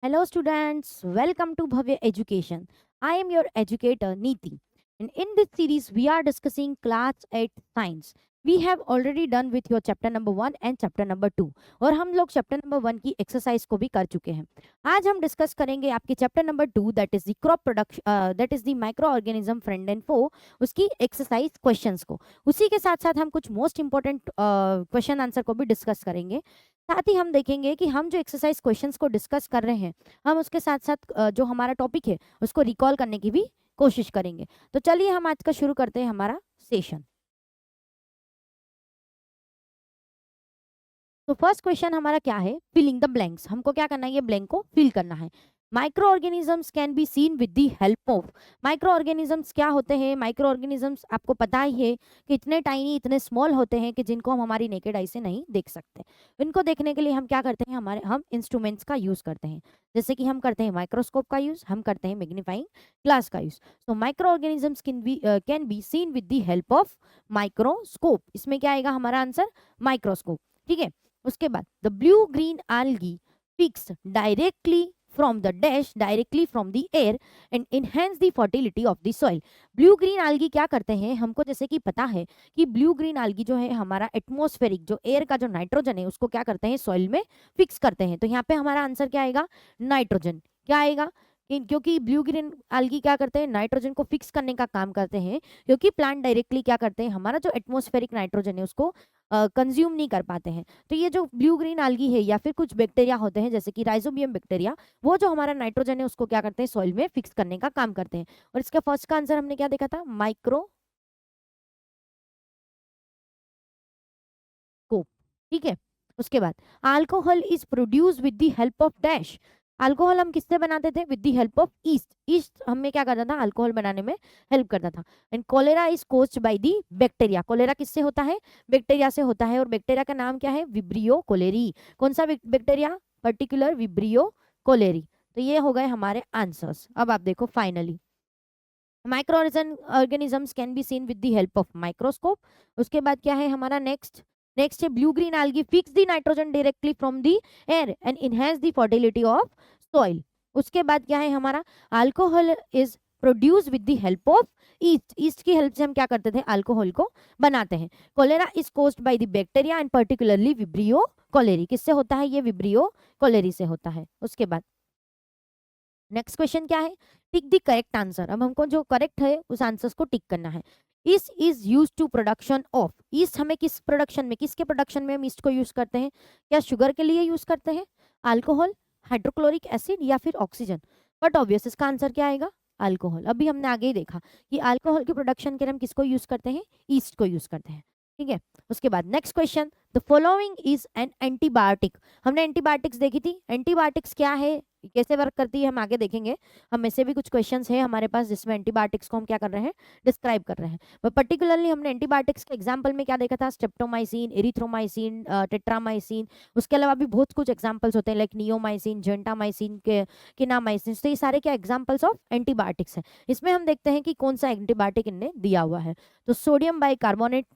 Hello, students. Welcome to Bhavya Education. I am your educator, Neeti. And in this series, we are discussing class 8 science. We have already done with your chapter number 1 and chapter number 2. और हम लोग chapter number 1 की exercise को भी कर चुके हैं. आज हम डिस्कस करेंगे आपके chapter number 2 that is the crop production that is the micro organism friend and foe उसकी एक्सरसाइज क्वेश्चंस को. उसी के साथ साथ हम कुछ मोस्ट इंपॉर्टेंट क्वेश्चन आंसर को भी डिस्कस करेंगे. साथ ही हम देखेंगे कि हम जो एक्सरसाइज क्वेश्चंस को डिस्कस कर रहे हैं हम उसके साथ साथ जो हमारा टॉपिक है उसको रिकॉल करने की भी कोशिश करेंगे. तो चलिए हम आज का शुरू करते हैं हमारा सेशन. तो फर्स्ट क्वेश्चन हमारा क्या है, फिलिंग द ब्लैंक्स. हमको क्या करना है, ये ब्लैंक को फिल करना है. Microorganisms can be seen with the help of. Micro organisms क्या होते हैं? माइक्रो ऑर्गेनिजम्स आपको पता ही है कि इतने टाइनी इतने स्मॉल होते हैं कि जिनको हम हमारी नेकेड आई से नहीं देख सकते. इनको देखने के लिए हम क्या करते हैं, हम इंस्ट्रूमेंट्स का यूज करते हैं. जैसे कि हम करते हैं माइक्रोस्कोप का यूज, हम करते हैं मैग्नीफाइंग ग्लास का यूज. तो micro organisms can be seen with the help of microscope. इसमें क्या आएगा हमारा आंसर? माइक्रोस्कोप. ठीक है. उसके बाद the blue green algae picks directly from the air and enhance the fertility of the soil. Blue green algae क्या करते हैं, हमको जैसे कि पता है कि ब्लू ग्रीन algae जो है हमारा एटमॉस्फेरिक जो एयर का जो नाइट्रोजन है उसको क्या करते हैं, सॉइल में फिक्स करते हैं. तो यहाँ पे हमारा आंसर क्या आएगा? नाइट्रोजन. क्या आएगा? क्योंकि ब्लू ग्रीन algae क्या करते हैं, नाइट्रोजन को फिक्स करने का काम करते हैं. क्योंकि प्लांट डायरेक्टली क्या करते हैं, हमारा जो एटमॉस्फेरिक नाइट्रोजन है उसको कंज्यूम नहीं कर पाते हैं. तो ये जो ब्लू ग्रीन algae है या फिर कुछ बैक्टीरिया होते हैं जैसे कि राइजोबियम बैक्टीरिया, वो जो हमारा नाइट्रोजन है उसको क्या करते हैं, सॉइल में फिक्स करने का काम करते हैं. और इसका फर्स्ट का आंसर हमने क्या देखा था? माइक्रोस्कोप. ठीक है. उसके बाद alcohol is produce with the help of dash. Alcohol हम किससे बनाते थे? With the help of yeast. East हमें क्या करता था, अल्कोहल बनाने में हेल्प करता था. And cholera is caused by the bacteria. Cholera किससे होता है? बैक्टीरिया से होता है. और बैक्टीरिया का नाम क्या है? Vibrio cholerae. कौन सा बैक्टीरिया? Particular vibrio cholerae. तो ये हो गए हमारे आंसर्स. अब आप देखो finally micro organisms can be seen with the help of microscope. उसके बाद क्या है हमारा नेक्स्ट है blue green algae fix the nitrogen directly from the air and enhance the fertility of soil. उसके बाद क्या है हमारा? Alcohol is produce with the help of yeast. Yeast की हेल्प से हम क्या करते थे, अल्कोहल को बनाते हैं. Cholera is caused by the bacteria and particularly Vibrio cholerae. किससे होता है? ये विब्रियो कोलेरी से होता है. उसके बाद नेक्स्ट क्वेश्चन क्या है? Tick the correct answer. अब हमको जो करेक्ट है उस आंसर को टिक करना है. Yeast is use to production of. Yeast हमें किस प्रोडक्शन में, किसके प्रोडक्शन में हम ईस्ट को यूज करते हैं? क्या शुगर के लिए यूज करते हैं, अल्कोहल, हाइड्रोक्लोरिक एसिड या फिर ऑक्सीजन? बट ऑब्वियस इसका आंसर क्या आएगा? अल्कोहल. अभी हमने आगे ही देखा कि अल्कोहल के प्रोडक्शन के लिए हम किसको यूज करते हैं? ईस्ट को यूज करते हैं. ठीक है. उसके बाद next question, the following is an antibiotic. हमने एंटीबायोटिक्स देखी थी. एंटीबायोटिक्स क्या है, कैसे वर्क करती है, हम आगे देखेंगे. हम में से भी कुछ क्वेश्चंस हैं हमारे पास जिसमें एंटीबायोटिक्स को हम क्या कर रहे हैं, डिस्क्राइब कर रहे हैं. बट पर्टिकुलरली हमने एंटीबायोटिक्स के एग्जांपल में क्या देखा था? Streptomycin, erythromycin, tetramycin. उसके अलावा भी बहुत कुछ एग्जांपल्स होते हैं लाइक नियोमाइसिन, जेंटामाइसिन, के किनामाइसिन. तो ये सारे क्या एग्जांपल्स ऑफ एंटीबायोटिक्स हैं. इसमें हम देखते हैं कि कौन सा एंटीबायोटिक इनने दिया हुआ है. तो sodium bicarbonate,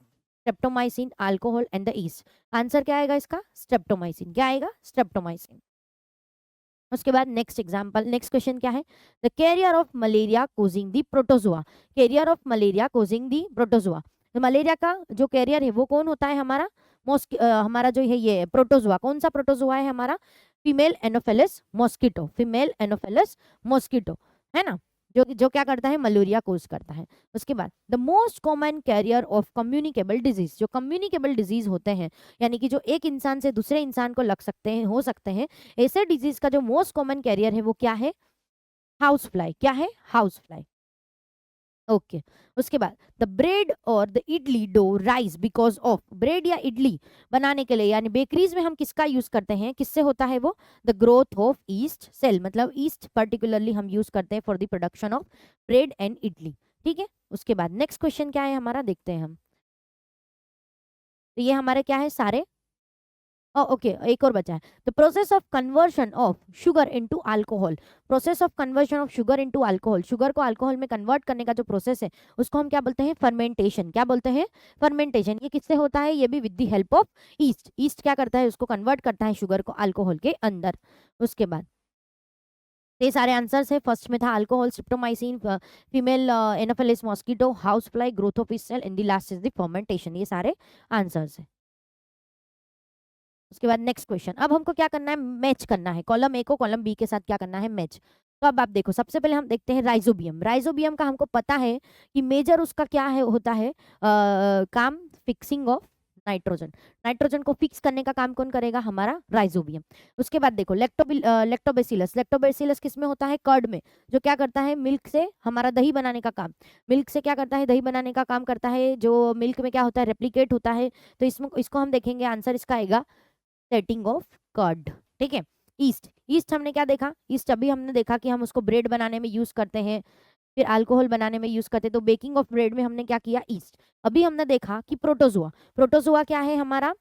streptomycin, alcohol and the east. Answer क्या आएगा इसका? स्ट्रेप्टोमाइसिन. क्या आएगा? स्ट्रेप्टोमाइसिन. उसके बाद नेक्स्ट क्वेश्चन क्या है? The carrier of malaria causing the protozoa. Carrier of malaria causing the protozoa. तो मलेरिया का जो कैरियर है वो कौन होता है हमारा? हमारा जो है ये प्रोटोजोआ. कौन सा प्रोटोजोआ है हमारा? Female anopheles mosquito. Female anopheles mosquito है ना, जो जो क्या करता है, मलेरिया कोज करता है. उसके बाद the most common carrier of communicable disease. जो कम्युनिकेबल डिजीज होते हैं यानी कि जो एक इंसान से दूसरे इंसान को लग सकते हैं, हो सकते हैं, ऐसे डिजीज का जो मोस्ट कॉमन कैरियर है वो क्या है? House fly. क्या है? House fly. ओके. उसके बाद द ब्रेड और the idli dough rise because of. Bread या इडली बनाने के लिए यानी बेकरीज में हम किसका यूज करते हैं, किससे होता है वो? The growth of yeast cell. मतलब ईस्ट पर्टिकुलरली हम यूज करते हैं for the production of bread and idli. ठीक है. उसके बाद नेक्स्ट क्वेश्चन क्या है हमारा, देखते हैं हम. तो ये हमारे क्या है सारे. ओके, एक और बचा है. The process of conversion of sugar into alcohol. Process of conversion of sugar into alcohol. Sugar को अल्कोहल में कन्वर्ट करने का जो प्रोसेस है उसको हम क्या बोलते हैं? फर्मेंटेशन. क्या बोलते हैं? फर्मेंटेशन. ये किससे होता है? ये भी with the help of yeast. East क्या करता है? उसको कन्वर्ट करता है शुगर को अल्कोहल के अंदर. उसके बाद ये सारे आंसर्स है। फर्स्ट में था alcohol, streptomycin, female Anopheles mosquito, house fly, growth of yeast cell, in the last is the fermentation. ये सारे आंसर्स है। उसके बाद नेक्स्ट क्वेश्चन, अब हमको क्या करना है, मैच करना है कॉलम ए को कॉलम बी के साथ, क्या करना है, मैच। तो अब आप देखो, सबसे पहले हम देखते हैं राइजोबियम। राइजोबियम का हमको पता है कि मेजर उसका क्या है, होता है काम फिक्सिंग ऑफ नाइट्रोजन। नाइट्रोजन को फिक्स करने का काम कौन करेगा, हमारा राइजोबियम। उसके बाद देखो लेक्टोबेसिलस। लेक्टोबेसिलस किस में होता है, कर्ड में, जो क्या करता है, मिल्क से हमारा दही बनाने का काम, मिल्क से क्या करता है, दही बनाने का काम करता है, जो मिल्क में क्या होता है, रेप्लिकेट होता है। तो इसमें इसको हम देखेंगे, आंसर इसका आएगा सेटिंग ऑफ कर्ड। ठीक है। ईस्ट, ईस्ट हमने क्या देखा, ईस्ट अभी हमने देखा कि हम उसको ब्रेड बनाने में यूज करते हैं, फिर अल्कोहल बनाने में यूज करते हैं। तो बेकिंग ऑफ ब्रेड में हमने क्या किया, ईस्ट। अभी हमने देखा कि प्रोटोजुआ, प्रोटोजुआ क्या है हमारा,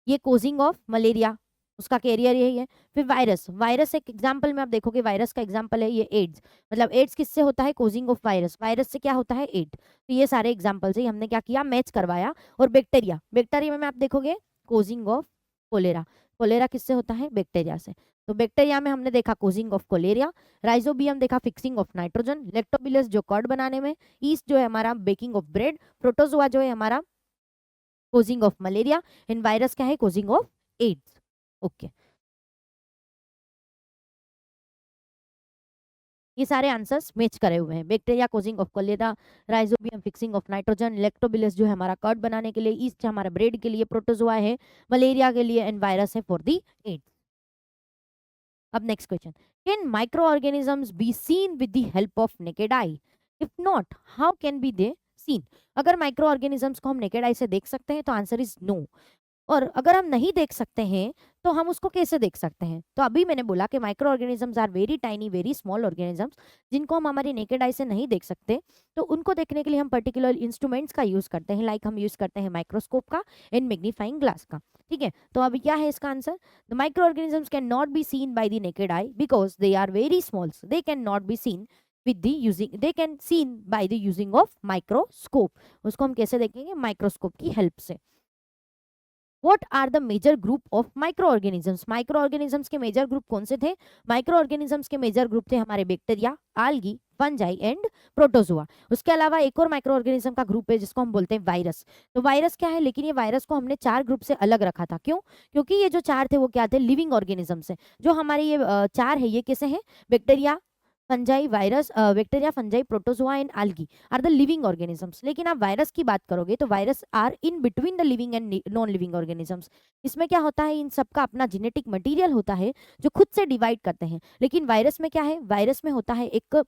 ये कोजिंग ऑफ मलेरिया, उसका कैरियर यही है। फिर वायरस, वायरस एक एग्जाम्पल में आप देखोगे, वायरस का एग्जाम्पल है ये एड्स, मतलब एड्स किससे होता है, कोजिंग ऑफ वायरस, वायरस से क्या होता है, एड। तो ये सारे एग्जाम्पल से हमने क्या किया, मैच करवाया। और बैक्टीरिया, बैक्टीरिया में आप देखोगे कोजिंग ऑफ कोलेरा, कोलेरा किससे होता है, बैक्टीरिया से। तो बैक्टीरिया में हमने देखा कोजिंग ऑफ कोलेरिया, राइजोबियम देखा फिक्सिंग ऑफ नाइट्रोजन, लेक्टोबिलस जो कर्ड बनाने में, ईस्ट जो है हमारा बेकिंग ऑफ ब्रेड, प्रोटोजुआ जो है हमारा causing of malaria, and virus क्या है, कोजिंग ऑफ एड्स। ओके, ये सारे आंसर्स मैच करे हुए हैं। Bacteria causing of cholera, rhizobium fixing of nitrogen, lactobacillus जो है हमारा कर्ड बनाने के लिए, ईस्ट हमारा ब्रेड के लिए, प्रोटोजोआ है मलेरिया के लिए, एंड वायरस है फॉर दी एड्स। अब next question, can microorganisms be seen with the help of naked eye, if not how can be they seen. अगर माइक्रो ऑर्गेनिजम्स को हम नेकेड आई से देख सकते हैं तो आंसर इज नो, और अगर हम नहीं देख सकते हैं तो हम उसको कैसे देख सकते हैं। तो अभी मैंने बोला कि micro organisms are very tiny, very small organisms, जिनको हम हमारी नेकेड आई से नहीं देख सकते। तो उनको देखने के लिए हम पर्टिकुलर इंस्ट्रूमेंट्स का यूज करते हैं, लाइक हम यूज करते हैं माइक्रोस्कोप का एंड मैग्नीफाइंग ग्लास का। ठीक है, तो अभी क्या है इसका answer, the micro organisms can not be seen by the naked eye because they are very small, they can not be seen with the using, they can seen by the using of microscope. उसको हम कैसे देखेंगे, microscope की help से। What are the major group of microorganisms? Microorganisms के major group कौन से थे, माइक्रोऑर्गेनिजम्स के मेजर ग्रुप थे हमारे bacteria, algae, fungi and protozoa. उसके अलावा एक और माइक्रोऑर्गेनिज्म का ग्रुप है जिसको हम बोलते हैं वायरस। तो वायरस क्या है, लेकिन ये वायरस को हमने चार ग्रुप से अलग रखा था, क्यों, क्योंकि ये जो चार थे वो क्या थे, लिविंग ऑर्गेनिजम्स है। जो हमारे ये चार है ये कैसे हैं, bacteria, fungi, virus, bacteria, fungi, protozoa and algae are the living organisms. लेकिन आप वायरस की बात करोगे तो virus are in between the living and non living organisms. इसमें क्या होता है, इन सबका अपना जेनेटिक मटेरियल होता है जो खुद से डिवाइड करते हैं। लेकिन वायरस में क्या है, वायरस में होता है एक,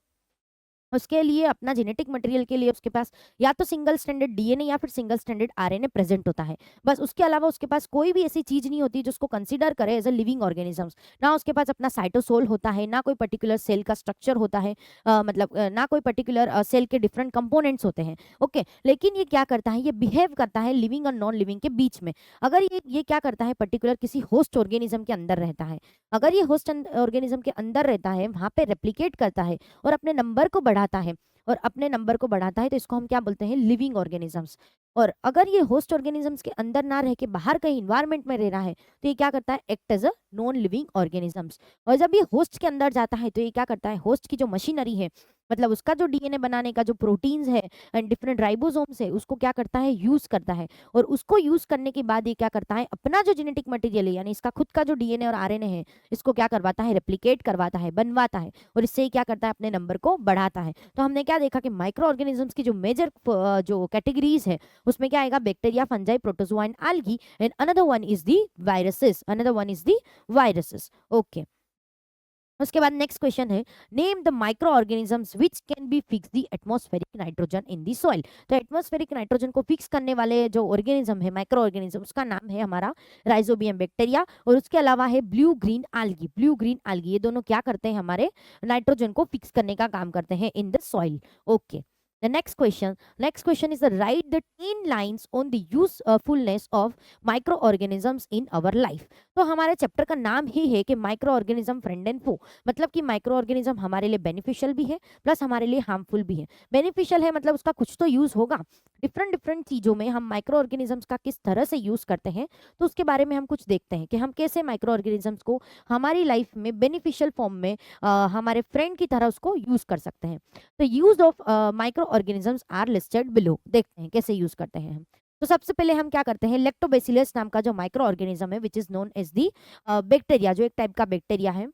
उसके लिए अपना जेनेटिक मटेरियल के लिए उसके पास या तो सिंगल स्टैंडर्ड डीएनए या फिर सिंगल स्टैंडर्ड आरएनए प्रेजेंट होता है, बस। उसके अलावा उसके पास कोई भी ऐसी चीज नहीं होती जिसको कंसीडर करे एज अ लिविंग ऑर्गेनिजम्स। ना उसके पास अपना साइटोसोल होता है, ना कोई पर्टिकुलर सेल का स्ट्रक्चर होता है, मतलब ना कोई पर्टिकुलर सेल के डिफरेंट कंपोनेंट्स होते हैं। ओके, लेकिन ये क्या करता है, ये बिहेव करता है लिविंग और नॉन लिविंग के बीच में। अगर ये क्या करता है, पर्टिकुलर किसी होस्ट ऑर्गेनिज्म के अंदर रहता है, अगर ये होस्ट ऑर्गेनिज्म के अंदर रहता है, वहां पे रेप्लिकेट करता है और अपने नंबर को बढ़ाता है, और अपने नंबर को बढ़ाता है, तो इसको हम क्या बोलते हैं, लिविंग ऑर्गेनिजम्स। और अगर ये होस्ट ऑर्गेनिजम्स के अंदर ना रह के बाहर कहीं इन्वायरमेंट में रह रहा है तो ये क्या करता है, act as a non living organisms. और जब ये होस्ट के अंदर जाता है तो ये क्या करता है, होस्ट की जो मशीनरी है, मतलब उसका जो डीएनए बनाने का जो प्रोटीन्स है एंड डिफरेंट राइबोसोम्स है, उसको क्या करता है, यूज करता है। और उसको यूज करने के बाद ये क्या करता है, अपना जो जेनेटिक मटेरियल है, यानी इसका खुद का जो डीएनए और आरएनए है, इसको क्या करवाता है, रेप्लिकेट करवाता है, बनवाता है, और इससे ही क्या करता है, अपने नंबर को बढ़ाता है। तो हमने क्या देखा कि माइक्रो ऑर्गेनिजम्स की जो मेजर जो कैटेगरीज है उसमें क्या आएगा, bacteria, fungi, protozoa and algae, and another one is the viruses, another one is the viruses. Okay, उसके बाद नेक्स्ट क्वेश्चन है, name the micro organisms which can be fix the atmospheric nitrogen in the soil. तो atmospheric nitrogen को fix करने वाले जो organism है, micro organism, उसका नाम है हमारा राइजोबियम बैक्टीरिया, और उसके अलावा है blue green algae, blue green algae। ये दोनों क्या करते हैं, हमारे नाइट्रोजन को फिक्स करने का काम करते हैं in the soil. Okay, The next question is the write the 10 lines on the usefulness of microorganisms in our life. तो हमारे चैप्टर का नाम ही है कि माइक्रो ऑर्गेनिज्म फ्रेंड एंड फो, मतलब कि माइक्रो ऑर्गेनिज्म हमारे लिए बेनिफिशियल भी है प्लस हमारे लिए हार्मफुल भी है। बेनिफिशियल है मतलब उसका कुछ तो यूज होगा, डिफरेंट डिफरेंट चीजों में हम माइक्रो ऑर्गेनिजम्स का किस तरह से यूज करते हैं, तो उसके बारे में हम कुछ देखते हैं कि हम कैसे माइक्रो ऑर्गेनिजम्स को हमारी लाइफ में बेनिफिशियल फॉर्म में हमारे फ्रेंड की तरह उसको यूज कर सकते हैं। तो use of micro organisms are listed below, देखते हैं कैसे यूज करते हैं हम। तो सबसे पहले हम क्या करते हैं, लैक्टोबैसिलस नाम का जो माइक्रो ऑर्गेनिज्म है which is known as the bacteria, जो एक टाइप का बैक्टीरिया है,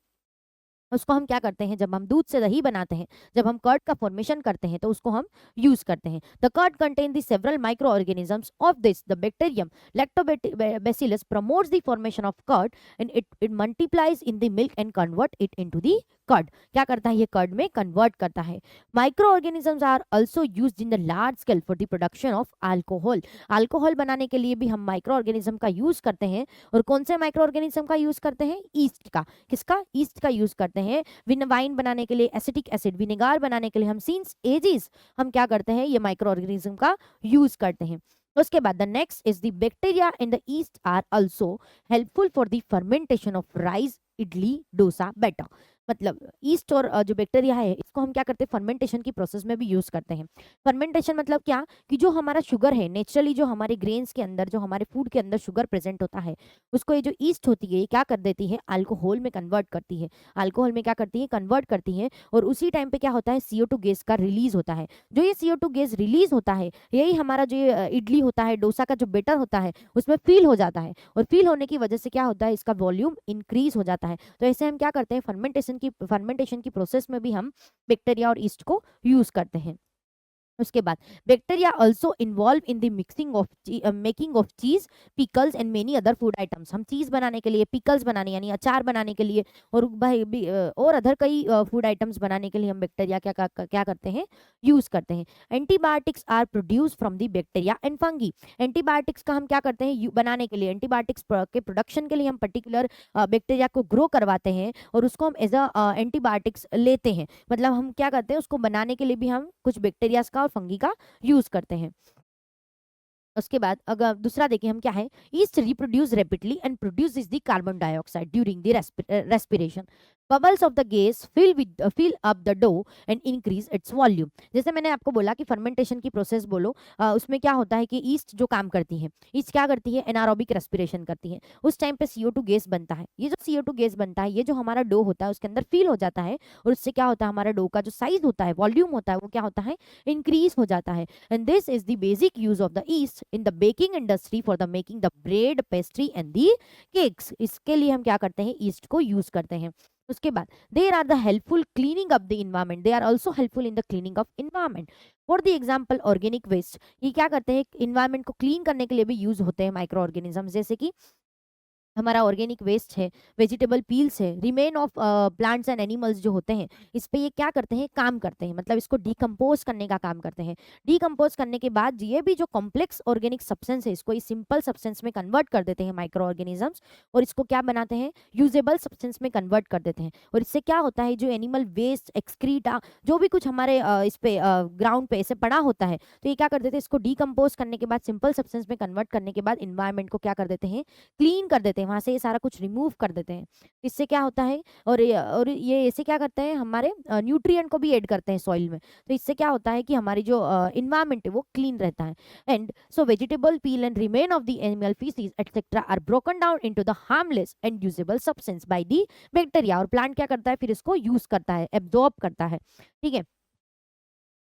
उसको हम क्या करते हैं, जब हम दूध से दही बनाते हैं, जब हम कर्ड का फॉर्मेशन करते हैं तो उसको हम यूज करते हैं। The curd contain the several microorganisms of this the bacterium Lactobacillus promotes the formation of curd and it multiplies in the milk and convert it into the curd. क्या करता है, ये कर्ड में convert करता है। Micro organisms are also used in the large scale for the production of alcohol. Alcohol बनाने के लिए भी हम माइक्रो ऑर्गेनिज्म का यूज करते हैं। और कौन से माइक्रो ऑर्गेनिज्म का यूज करते हैं, ईस्ट का। किसका, ईस्ट का यूज करते हैं वाइन बनाने के लिए, एसिटिक एसिड विनेगार बनाने के लिए हम सिंस एजेस हम क्या करते हैं, ये माइक्रो ऑर्गेनिज्म का यूज करते हैं। उसके बाद the next is the bacteria in the yeast are also helpful for the fermentation of rice, idli, dosa, batter. मतलब ईस्ट और जो बैक्टीरिया है इसको हम क्या करते हैं, फर्मेंटेशन की प्रोसेस में भी यूज करते हैं। फर्मेंटेशन मतलब क्या, कि जो हमारा शुगर है नेचुरली, जो हमारे ग्रेन्स के अंदर, जो हमारे फूड के अंदर शुगर प्रेजेंट होता है, उसको ये जो ईस्ट होती है ये क्या कर देती है, अल्कोहल में कन्वर्ट करती है। अल्कोहल में क्या करती है, कन्वर्ट करती है। और उसी टाइम पे क्या होता है, CO2 गैस का रिलीज होता है। जो ये CO2 गैस रिलीज होता है, यही हमारा जो इडली होता है, डोसा का जो बेटर होता है, उसमें फील हो जाता है। और फील होने की वजह से क्या होता है, इसका वॉल्यूम इंक्रीज हो जाता है। तो ऐसे हम क्या करते हैं, फर्मेंटेशन की प्रोसेस में भी हम बैक्टीरिया और ईस्ट को यूज करते हैं। उसके बाद bacteria also involve in the making of cheese, pickles and many other food items. हम चीज बनाने के लिए, पिकल्स बनाने यानी अचार बनाने के लिए, और और अदर कई फूड आइटम्स बनाने के लिए हम बैक्टीरिया क्या करते हैं, यूज करते हैं। Antibiotics are produce from the bacteria and fungi. Antibiotics का हम क्या करते हैं, बनाने के लिए, एंटीबायोटिक्स के प्रोडक्शन के लिए हम पर्टिकुलर बैक्टीरिया को ग्रो करवाते हैं और उसको हम एज अ एंटीबायोटिक्स लेते हैं। मतलब हम क्या करते हैं, उसको बनाने के लिए भी हम कुछ बैक्टीरिया का और फंगी का यूज करते हैं। उसके बाद अगर दूसरा देखें हम, क्या है, yeast reproduce rapidly and produces the carbon dioxide during the respiration. Bubbles of the gas fill up the dough and increase its volume. जैसे मैंने आपको बोला कि फर्मेंटेशन की प्रोसेस बोलो, उसमें क्या होता है कि ईस्ट जो काम करती है, ईस्ट क्या करती है, एनारोबिक रेस्पिरेशन करती है। उस टाइम पे CO2 गैस बनता है। ये जो CO2 गैस बनता है, ये जो हमारा डो होता है उसके अंदर फील हो जाता है, और उससे क्या होता है, हमारा डो का जो साइज होता है, वॉल्यूम होता है, वो क्या होता है, इंक्रीज हो जाता है। And this is the basic use of the east in the baking industry for the making the bread, pastry and the cakes. इसके लिए हम क्या करते हैं, ईस्ट को यूज करते हैं। उसके बाद there are the helpful cleaning up the environment, they are also helpful in the cleaning of environment. For the example organic waste, ये क्या करते हैं, इन्वायरमेंट को क्लीन करने के लिए भी यूज होते हैं माइक्रो ऑर्गेनिज्म। जैसे कि हमारा ऑर्गेनिक वेस्ट है, वेजिटेबल पील्स है, remain of plants and animals जो होते हैं, इस पे ये क्या करते हैं, काम करते हैं। मतलब इसको डिकम्पोज करने का काम करते हैं। डिकम्पोज करने के बाद ये भी जो कॉम्प्लेक्स ऑर्गेनिक सब्सटेंस है, इसको इस सिंपल सब्सटेंस में कन्वर्ट कर देते हैं माइक्रो ऑर्गेनिजम्स, और इसको क्या बनाते हैं, यूजेबल सब्सटेंस में कन्वर्ट कर देते हैं। और इससे क्या होता है, जो एनिमल वेस्ट, एक्सक्रीटा, जो भी कुछ हमारे इस पे ग्राउंड पे ऐसे पड़ा होता है, तो ये क्या कर देते हैं, इसको डिकम्पोज करने के बाद, सिंपल सब्सटेंस में कन्वर्ट करने के बाद इन्वायरमेंट को क्या कर देते हैं, क्लीन कर देते हैं, वहां से ये सारा कुछ रिमूव कर देते हैं। इससे क्या होता है, और ये ऐसे क्या करते हैं, हमारे न्यूट्रिएंट को भी ऐड करते हैं सॉइल में। तो इससे क्या होता है कि हमारी जो इन्वायरमेंट है वो क्लीन रहता है। And so vegetable peel and remain of the animal feces etcetera are broken down into the harmless and usable substance by the bacteria. और प्लांट क्या करता है, फिर इसको यूज करता है, एब्जॉर्ब करता है। ठीक है।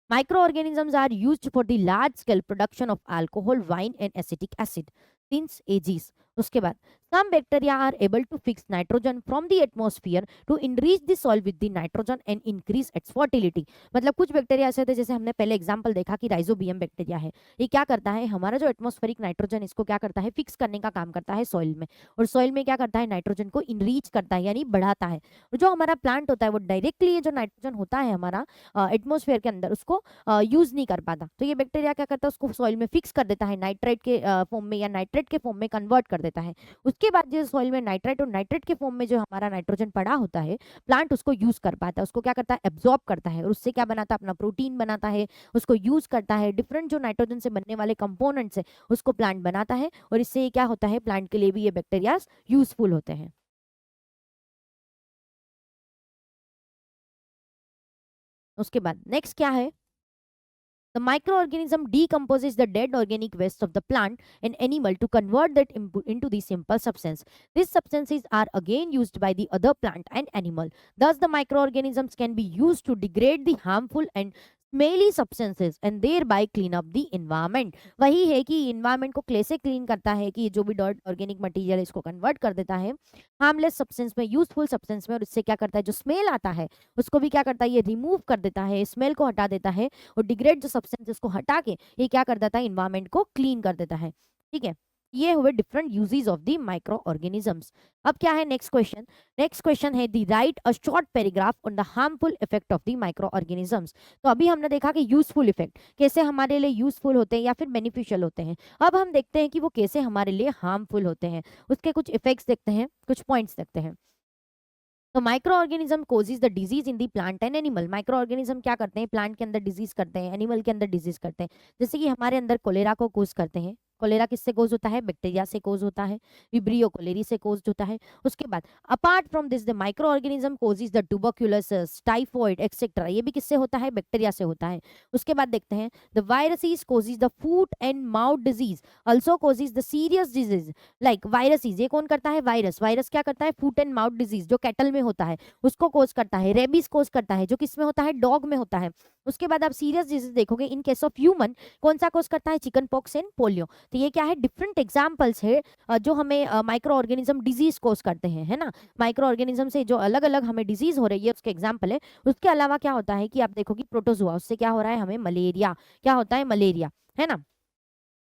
Microorganisms are used for the large scale production of alcohol, wine and acetic acid since ages. उसके बाद some bacteria are able to fix nitrogen from the atmosphere to enrich the soil with the nitrogen and increase its fertility. मतलब कुछ bacteria ऐसे होते हैं, जैसे हमने पहले एग्जांपल देखा कि राइजोबियम बैक्टीरिया है, ये क्या करता है, हमारा जो एटमॉस्फेरिक नाइट्रोजन इसको क्या करता है, फिक्स करने का काम करता है सॉइल में, और सॉइल में क्या करता है, नाइट्रोजन को इनरीच करता है यानी बढ़ाता है। और जो हमारा प्लांट होता है वो डायरेक्टली ये जो नाइट्रोजन होता है हमारा एटमॉस्फेयर के अंदर उसको यूज नहीं कर पाता। तो ये बैक्टीरिया क्या करता है, उसको सॉइल में फिक्स कर देता है, नाइट्रेट के फॉर्म में या नाइट्रेट के फॉर्म में कन्वर्ट कर देता है। देता है। उसके बाद जो सॉइल में नाइट्रेट और नाइट्रेट के फॉर्म में जो हमारा नाइट्रोजन पड़ा होता है, प्लांट उसको यूज कर पाता है, उसको क्या करता है, एब्जॉर्ब करता है और उससे क्या बनाता है, अपना प्रोटीन बनाता है, उसको यूज करता है, डिफरेंट जो नाइट्रोजन से बनने वाले कंपोनेंट्स है उसको प्लांट बनाता है और इससे ये क्या होता है, प्लांट के लिए भी ये बैक्टीरिया यूजफुल होते हैं। उसके बाद नेक्स्ट क्या है, the microorganism decomposes the dead organic waste of the plant and animal to convert that into the simple substance. These substances are again used by the other plant and animal. Thus, the microorganisms can be used to degrade the harmful and smelly substances and thereby clean up the environment. वही है कि environment को कैसे clean करता है कि जो भी dirt organic material है इसको convert कर देता है harmless substance में useful substance में, और इससे क्या करता है, जो smell आता है उसको भी क्या करता है, ये remove कर देता है, smell को हटा देता है और डिग्रेड जो सब्सटेंसेस को हटा के ये क्या कर देता है, इन्वायरमेंट को क्लीन कर देता है। ठीक है, ये हुए different uses of the micro organisms. अब क्या है नेक्स्ट क्वेश्चन, नेक्स्ट क्वेश्चन है the write a short paragraph on the harmful effect of the micro organisms. तो अभी हमने देखा कि यूजफुल इफेक्ट कैसे हमारे लिए यूजफुल होते हैं या फिर बेनिफिशियल होते हैं। अब हम देखते हैं कि वो कैसे हमारे लिए हार्मफुल होते हैं, उसके कुछ इफेक्ट्स देखते हैं, कुछ पॉइंट्स देखते हैं। तो micro organism causes the disease in the plant and animal. Micro organism क्या करते हैं, प्लांट के अंदर डिजीज करते हैं, एनिमल के अंदर डिजीज करते हैं। जैसे कि हमारे अंदर कोलेरा को कोज करते हैं, कोलेरा किससे कोज होता है, बैक्टीरिया से कोज होता है, विब्रियो कोलेरी से कोज होता है। उसके बाद apart from this the micro organism causes the tuberculosis, typhoid etcetera, ये भी किससे होता है, बैक्टीरिया से होता है। उसके बाद देखते हैं the viruses causes the foot and mouth disease, also causes the serious disease like viruses. ये कौन करता है, वायरस। वायरस क्या करता है, फूट एंड माउथ डिजीज जो कैटल में होता है उसको कोज करता है। रेबीज कोज करता है जो किसमें होता है, डॉग में होता है। उसके बाद आप सीरियस डिजीज देखोगे इन केस ऑफ ह्यूमन कौन सा कोज करता है, चिकन पॉक्स एंड पोलियो। तो ये क्या है, डिफरेंट एग्जांपल्स है जो हमें माइक्रो ऑर्गेनिज्म डिजीज कोज करते हैं, है ना। माइक्रो ऑर्गेनिज्म से जो अलग अलग हमें डिजीज हो रही है उसके एग्जांपल है। उसके अलावा क्या होता है कि आप देखोगे प्रोटोजोआ, उससे क्या हो रहा है, हमें मलेरिया, क्या होता है, मलेरिया, है ना।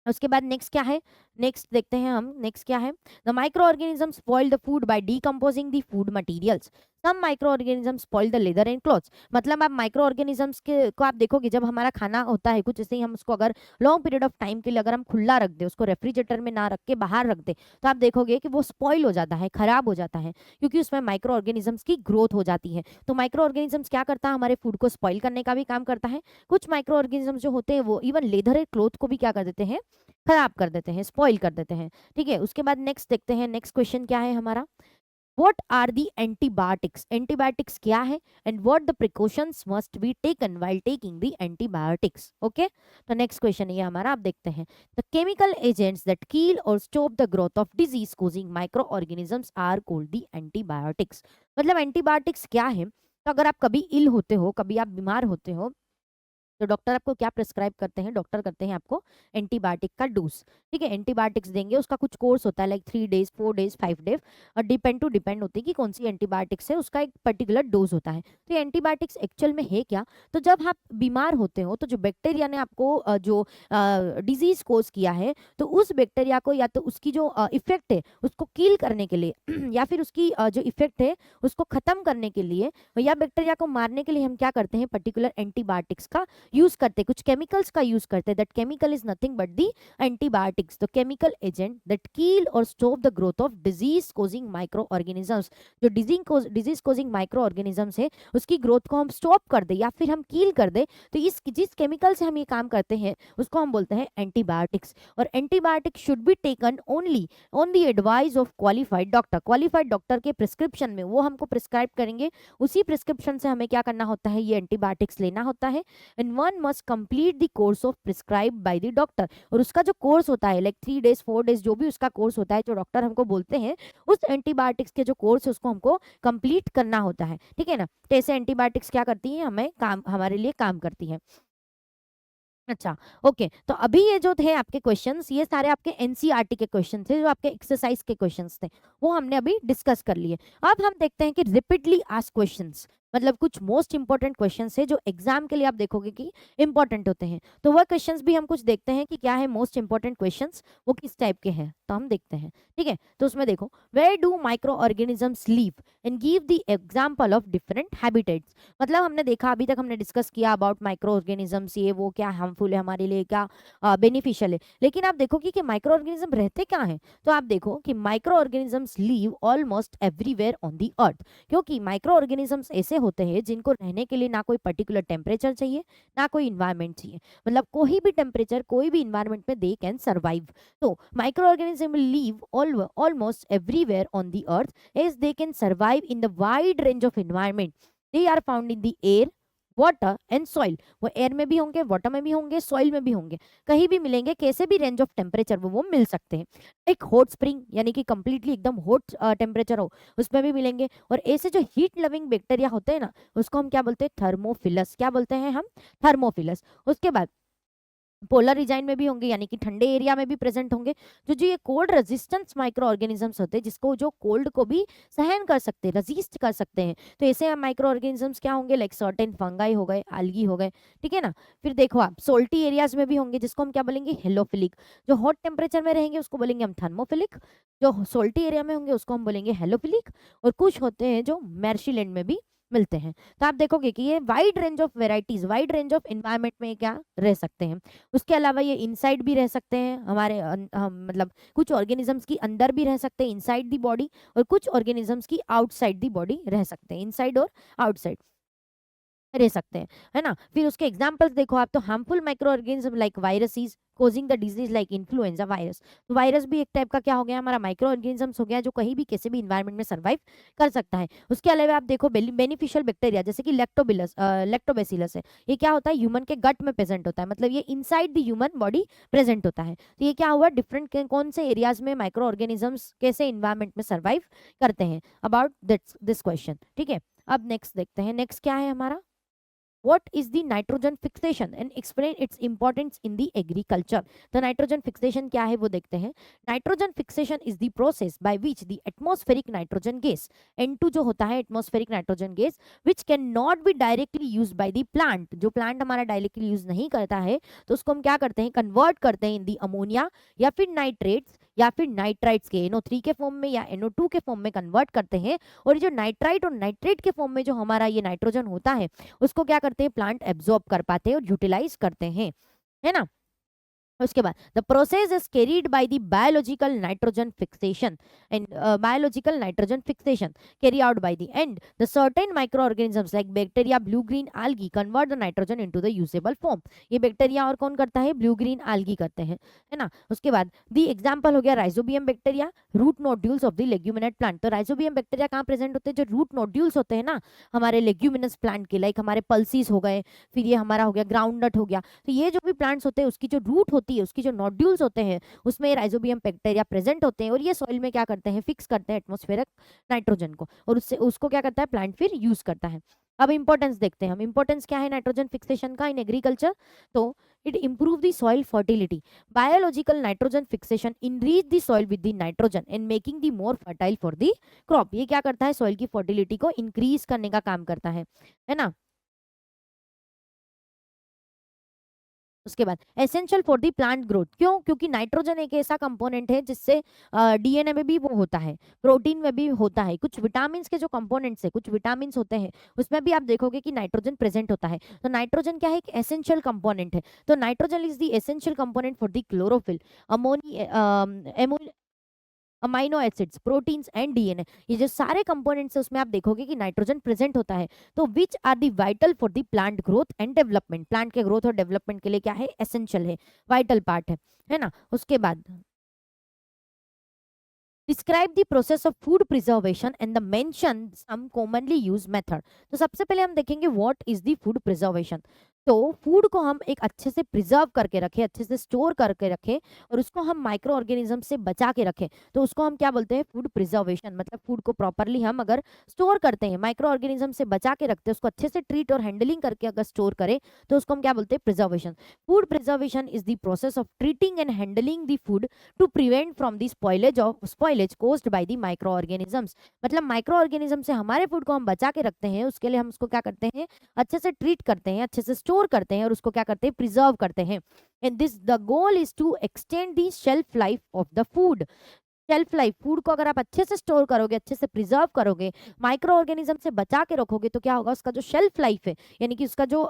उसके बाद नेक्स्ट क्या है, नेक्स्ट देखते हैं हम, नेक्स्ट क्या है, the micro organism spoil the food by decomposing the food materials. Some microorganism spoil the leather and clothes. मतलब आप माइक्रो ऑर्गेनिजम्स के को आप देखोगे जब हमारा खाना होता है कुछ, जैसे ही हम उसको अगर लॉन्ग पीरियड ऑफ टाइम के लिए अगर हम खुला रख दे, उसको रेफ्रिजरेटर में ना रख के बाहर रख दे, तो आप देखोगे कि वो स्पॉइल हो जाता है, खराब हो जाता है, क्योंकि उसमें माइक्रो ऑर्गेनिजम्स की ग्रोथ हो जाती है। तो माइक्रो ऑर्गेनिजम्स क्या करता है, हमारे फूड को स्पॉइल करने का भी काम करता है। कुछ माइक्रो ऑर्गेनिजम्स जो होते हैं वो इवन लेदर एंड क्लॉथ को भी क्या कर देते हैं, खराब कर देते हैं, स्पॉइल कर देते हैं। ठीक है, उसके बाद नेक्स्ट देखते हैं, नेक्स्ट क्वेश्चन क्या है हमारा, what are the antibiotics? Antibiotics क्या है and what the precautions must be taken while taking the antibiotics? Okay, तो next question ये हमारा, आप देखते हैं the chemical agents that kill or stop the growth of disease causing microorganisms are called the antibiotics। मतलब antibiotics क्या है, तो अगर आप कभी इल होते हो, कभी आप बीमार होते हो, तो डॉक्टर आपको क्या प्रिस्क्राइब करते हैं, डॉक्टर करते हैं आपको एंटीबायोटिक का डोज। ठीक है, एंटीबायोटिक्स देंगे, उसका कुछ कोर्स होता है लाइक 3 डेज 4 डेज 5 डेज, और डिपेंड होती है कि कौन सी एंटीबायोटिक्स है, उसका एक पर्टिकुलर डोज होता है। तो ये एंटीबायोटिक्स एक्चुअल में है क्या, तो जब आप बीमार होते हो तो जो बैक्टीरिया ने आपको जो डिजीज कोज किया है, तो उस बैक्टीरिया को या तो उसकी जो इफेक्ट है उसको किल करने के लिए या फिर उसकी जो इफेक्ट है उसको खत्म करने के लिए या बैक्टीरिया को मारने के लिए हम क्या करते हैं, पर्टिकुलर एंटीबायोटिक्स का यूज करते, कुछ केमिकल्स का यूज करते। That chemical is nothing but the antibiotics, the chemical agent that kill और stop the growth of disease causing micro organisms. जो डिजीज कोजिंग माइक्रो ऑर्गेनिजम्स है उसकी ग्रोथ को हम स्टॉप कर दे या फिर हम कील कर दे, तो इस जिस केमिकल से हम ये काम करते हैं उसको हम बोलते हैं एंटीबायोटिक्स। और antibiotics should be taken only on the advice of qualified doctor. Qualified doctor के प्रिस्क्रिप्शन में वो हमको प्रिस्क्राइब करेंगे, उसी प्रिस्क्रिप्शन से हमें क्या करना होता है, ये एंटीबायोटिक्स लेना होता है। And one must complete the course of prescribe by the doctor. और उसका जो कोर्स होता है लाइक 3 डेज 4 डेज जो भी उसका कोर्स होता है, जो डॉक्टर हमको बोलते हैं, उस एंटीबायोटिक्स के जो कोर्स है उसको हमको कंप्लीट करना होता है। ठीक है ना, तो ऐसे एंटीबायोटिक्स क्या करती है, हमें काम, हमारे लिए काम करती है। अच्छा, ओके, तो अभी ये जो थे आपके क्वेश्चंस, ये सारे आपके एनसीईआरटी के क्वेश्चन थे, जो आपके एक्सरसाइज के क्वेश्चंस थे, वो हमने अभी डिस्कस कर लिए। अब हम देखते हैं कि रिपीटली आस्क्ड क्वेश्चंस, मतलब कुछ मोस्ट इंपॉर्टेंट क्वेश्चंस है जो एग्जाम के लिए आप देखोगे कि इंपॉर्टेंट होते हैं। तो वह क्वेश्चंस भी हम कुछ देखते हैं कि क्या है मोस्ट इंपॉर्टेंट क्वेश्चंस, वो किस टाइप के हैं। तो हम देखते हैं, ठीक है। तो उसमें देखो, where do micro organisms live and give the example of different habitats. मतलब हमने देखा, अभी तक हमने डिस्कस किया अबाउट माइक्रो ऑर्गेनिजम्स, ये वो क्या हार्मफुल है हमारे लिए, क्या बेनिफिशियल है, लेकिन आप देखोगे कि माइक्रो ऑर्गेनिज्म रहते क्या है। तो आप देखो कि micro organisms live almost everywhere on the earth, क्योंकि माइक्रो ऑर्गेनिजम्स ऐसे होते हैं जिनको रहने के लिए ना कोई पर्टिकुलर टेम्परेचर चाहिए, ना कोई इन्वायरमेंट चाहिए, मतलब कोई भी टेम्परेचर, कोई भी इन्वायरमेंट में दे कैन सर्वाइव। तो microorganism live almost everywhere on the earth as they can survive in the wide range of environment. They are found in the air, water and soil. वो air में भी होंगे, water में भी होंगे, soil में भी होंगे, कहीं भी मिलेंगे, कैसे भी रेंज ऑफ टेम्परेचर वो मिल सकते हैं। एक हॉट स्प्रिंग यानी कि कंप्लीटली एकदम हॉट टेम्परेचर हो, उसमें भी मिलेंगे। और ऐसे जो हीट लविंग बैक्टीरिया होते हैं ना, उसको हम क्या बोलते हैं, थर्मोफिलस। क्या बोलते हैं हम, थर्मोफिलस। उसके बाद पोलर रीजन में भी होंगे, यानी कि ठंडे एरिया में भी प्रेजेंट होंगे। जो जो ये कोल्ड रेजिस्टेंस माइक्रो ऑर्गेनिजम्स होते हैं, जिसको जो कोल्ड को भी सहन कर सकते हैं, रेजिस्ट कर सकते हैं, तो ऐसे माइक्रो ऑर्गेनिजम्स क्या होंगे, लाइक सर्टेन फंगाई हो गए, algae हो गए, ठीक है ना। फिर देखो आप सोल्टी एरियाज में भी होंगे, जिसको हम क्या बोलेंगे, हेलोफिलिक। जो हॉट टेम्परेचर में रहेंगे उसको बोलेंगे हम थर्मोफिलिक, जो सोल्टी एरिया में होंगे उसको हम बोलेंगे हेलोफिलिक। और कुछ होते हैं जो मैर्शीलैंड में भी मिलते हैं। तो आप देखोगे कि ये wide range of varieties, wide range of environment में क्या रह सकते हैं। उसके अलावा ये इनसाइड भी रह सकते हैं हमारे मतलब कुछ ऑर्गेनिजम्स की अंदर भी रह सकते हैं, इनसाइड दी बॉडी, और कुछ ऑर्गेनिजम्स की आउटसाइड दी बॉडी रह सकते हैं, इनसाइड और आउटसाइड रह सकते हैं, है ना। फिर उसके एग्जांपल्स देखो आप, तो harmful micro organism like viruses causing the disease like influenza virus. तो वायरस भी एक टाइप का क्या हो गया, हमारा माइक्रो ऑर्गेनिजम्स हो गया, जो कहीं भी किसी भी इन्वायरमेंट में सर्वाइव कर सकता है। उसके अलावा आप देखो बेनिफिशियल बैक्टीरिया, जैसे कि लैक्टोबैसिलस है, ये क्या होता है, ह्यूमन के गट में प्रेजेंट होता है, मतलब ये inside the human body present होता है। तो ये क्या हुआ, डिफरेंट कौन से एरियाज में माइक्रो ऑर्गेनिजम्स कैसे इन्वायरमेंट में सर्वाइव करते हैं, अबाउट दिस क्वेश्चन, ठीक है। अब नेक्स्ट देखते हैं, नेक्स्ट क्या है हमारा, what is the nitrogen fixation and explain its importance in the agriculture। तो nitrogen fixation क्या है वो देखते हैं। nitrogen fixation is the process by which the atmospheric nitrogen gas, N2 जो होता है atmospheric nitrogen gas, which cannot be directly used by the plant, जो plant हमारा डायरेक्टली यूज नहीं करता है, तो उसको हम क्या करते हैं, कन्वर्ट करते हैं इन दी अमोनिया या फिर नाइट्रेट्स या फिर नाइट्राइट्स के NO3 के फॉर्म में या NO2 के फॉर्म में कन्वर्ट करते हैं। और ये जो नाइट्राइट और नाइट्रेट के फॉर्म में जो हमारा ये नाइट्रोजन होता है, उसको क्या करते हैं, प्लांट एब्जॉर्ब कर पाते हैं और यूटिलाइज करते हैं, है ना। उसके बाद the process is carried by the biological nitrogen fixation and biological nitrogen fixation carry out by the end the certain micro organisms like bacteria blue green algae convert the nitrogen into the usable form. ये bacteria और कौन करता है, blue green algae करते हैं, है ना। उसके बाद द एग्जांपल हो गया rhizobium bacteria, root nodules of the leguminous plant. तो राइजोबियम बैक्टीरिया कहाँ प्रेजेंट होते हैं, जो रूट नोड्यूल्स होते हैं ना हमारे लेग्यूमिनस प्लांट के, लाइक हमारे पल्सीज हो गए, फिर ये हमारा हो गया ग्राउंड नट हो गया। तो ये जो भी प्लांट्स होते हैं उसकी जो रूट होती है, उसकी जो नोड्यूल्स होते हैं, उसमें राइजोबियम बैक्टीरिया प्रेजेंट होते हैं, और ये सॉइल में क्या करते हैं, फिक्स करते हैं एटमॉस्फेरिक नाइट्रोजन को, और उससे उसको क्या करता है प्लांट फिर यूज करता है। अब इंपॉर्टेंस देखते हैं हम, इंपॉर्टेंस क्या है नाइट्रोजन फिक्सेशन का इन एग्रीकल्चर। तो it improve the soil fertility, biological nitrogen fixation enrich the soil with the nitrogen and making the more fertile for the crop. ये क्या करता है, सॉइल की फर्टिलिटी को इंक्रीज करने का काम करता है ना। उसके बाद essential for the plant growth, क्यों, क्योंकि नाइट्रोजन एक ऐसा कंपोनेंट है जिससे डीएनए में भी वो होता है, प्रोटीन में भी होता है, कुछ विटामिन के जो कंपोनेंट्स है, कुछ विटामिन होते हैं उसमें भी आप देखोगे कि नाइट्रोजन प्रेजेंट होता है। तो नाइट्रोजन क्या है, एक एसेंशियल कंपोनेंट है। तो nitrogen is the essential component for the chlorophyll, amino acids, proteins and DNA, ये जो सारे कंपोनेंट्स है उसमें आप देखोगे कि नाइट्रोजन प्रेजेंट होता है। तो which are the vital for the plant growth and development, plant के ग्रोथ और डेवलपमेंट के लिए क्या है, एसेंशियल है, वाइटल पार्ट है ना। उसके बाद describe the process of food preservation and the mention some commonly use method. तो सबसे पहले हम देखेंगे what is the food preservation. तो फूड को हम एक अच्छे से प्रिजर्व करके रखें, अच्छे से स्टोर करके रखें, और उसको हम माइक्रो ऑर्गेनिज्म से बचा के रखें, तो उसको हम क्या बोलते हैं, फूड प्रिजर्वेशन। मतलब फूड को प्रॉपरली हम अगर स्टोर करते हैं, माइक्रो ऑर्गेनिज्म से बचा के रखते हैं, उसको अच्छे से ट्रीट और हैंडलिंग करके अगर स्टोर करें, तो उसको हम क्या बोलते हैं, preservation. Food preservation is the process of treating and handling the food to prevent from the spoilage caused by the micro organisms. मतलब माइक्रो ऑर्गेनिज्म से हमारे फूड को हम बचा के रखते हैं, उसके लिए हम उसको क्या करते हैं, अच्छे से ट्रीट करते हैं, अच्छे से स्टोर स्टोर करते हैं और उसको क्या करते हैं, प्रिजर्व करते हैं। And this the goal is to extend the shelf life of the food. Shelf life, food को अगर आप अच्छे से स्टोर करोगे, अच्छे से प्रिजर्व करोगे, माइक्रो ऑर्गेनिज्म से बचा के रखोगे, तो क्या होगा, उसका जो शेल्फ लाइफ है, यानी कि उसका जो